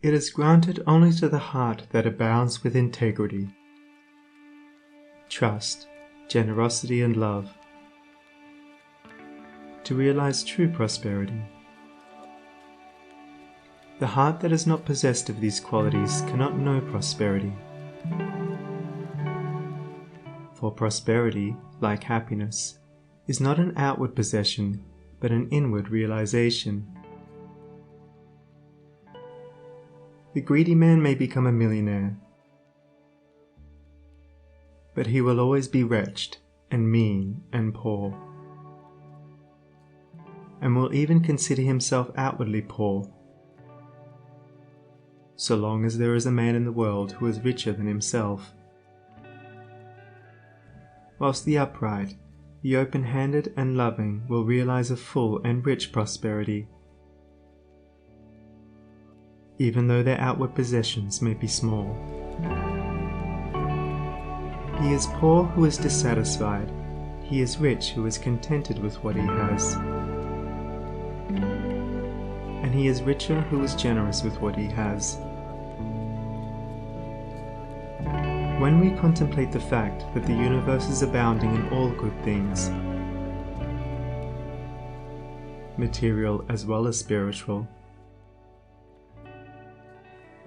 It is granted only to the heart that abounds with integrity, trust, generosity, and love, to realize true prosperity. The heart that is not possessed of these qualities cannot know prosperity. For prosperity, like happiness, is not an outward possession, but an inward realization. The greedy man may become a millionaire, but he will always be wretched and mean and poor, and will even consider himself outwardly poor, so long as there is a man in the world who is richer than himself. Whilst the upright, the open-handed and loving will realize a full and rich prosperity, even though their outward possessions may be small. He is poor who is dissatisfied, he is rich who is contented with what he has, and he is richer who is generous with what he has. When we contemplate the fact that the universe is abounding in all good things, material as well as spiritual,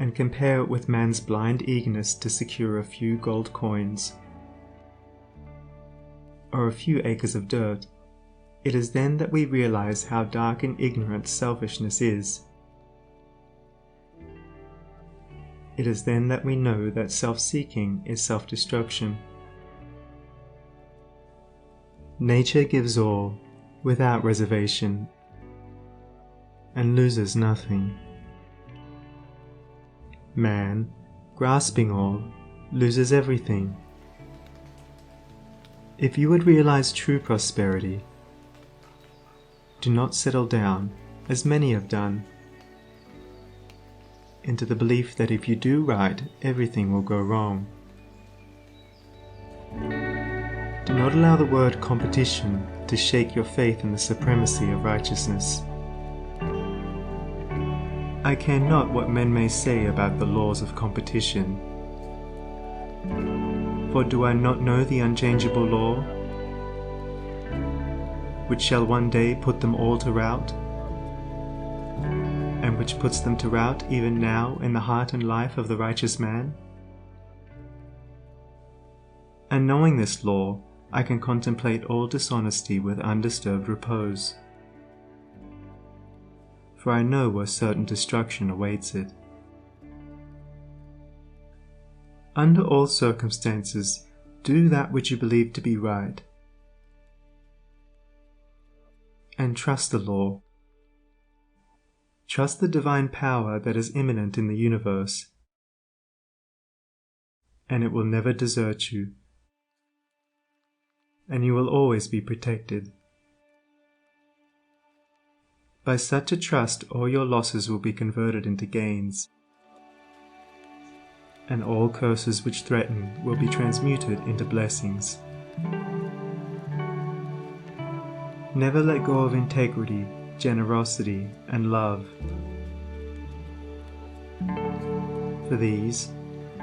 and compare it with man's blind eagerness to secure a few gold coins or a few acres of dirt, it is then that we realize how dark and ignorant selfishness is. It is then that we know that self-seeking is self-destruction. Nature gives all, without reservation, and loses nothing. Man, grasping all, loses everything. If you would realize true prosperity, do not settle down, as many have done, into the belief that if you do right, everything will go wrong. Do not allow the word competition to shake your faith in the supremacy of righteousness. I care not what men may say about the laws of competition, for do I not know the unchangeable law, which shall one day put them all to rout, and which puts them to rout even now in the heart and life of the righteous man? And knowing this law, I can contemplate all dishonesty with undisturbed repose, for I know where certain destruction awaits it. Under all circumstances, do that which you believe to be right, and trust the law. Trust the divine power that is immanent in the universe, and it will never desert you, and you will always be protected. By such a trust, all your losses will be converted into gains, and all curses which threaten will be transmuted into blessings. Never let go of integrity, generosity, and love. For these,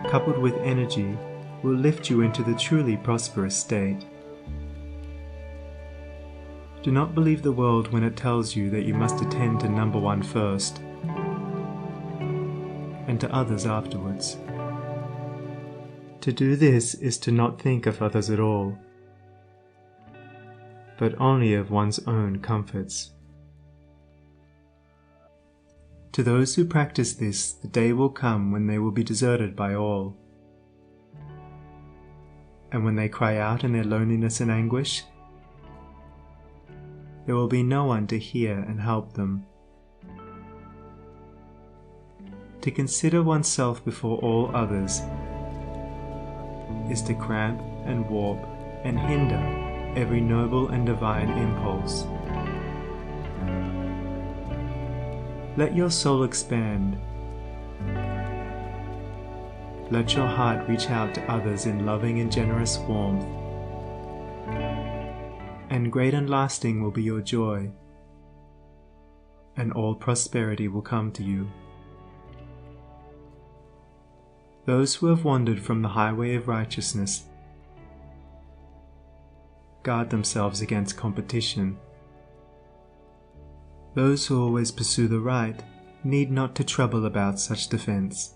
coupled with energy, will lift you into the truly prosperous state. Do not believe the world when it tells you that you must attend to number one first, and to others afterwards. To do this is to not think of others at all, but only of one's own comforts. To those who practice this, the day will come when they will be deserted by all, and when they cry out in their loneliness and anguish, there will be no one to hear and help them. To consider oneself before all others is to cramp and warp and hinder every noble and divine impulse. Let your soul expand. Let your heart reach out to others in loving and generous warmth, and great and lasting will be your joy, and all prosperity will come to you. Those who have wandered from the highway of righteousness guard themselves against competition. Those who always pursue the right need not to trouble about such defense.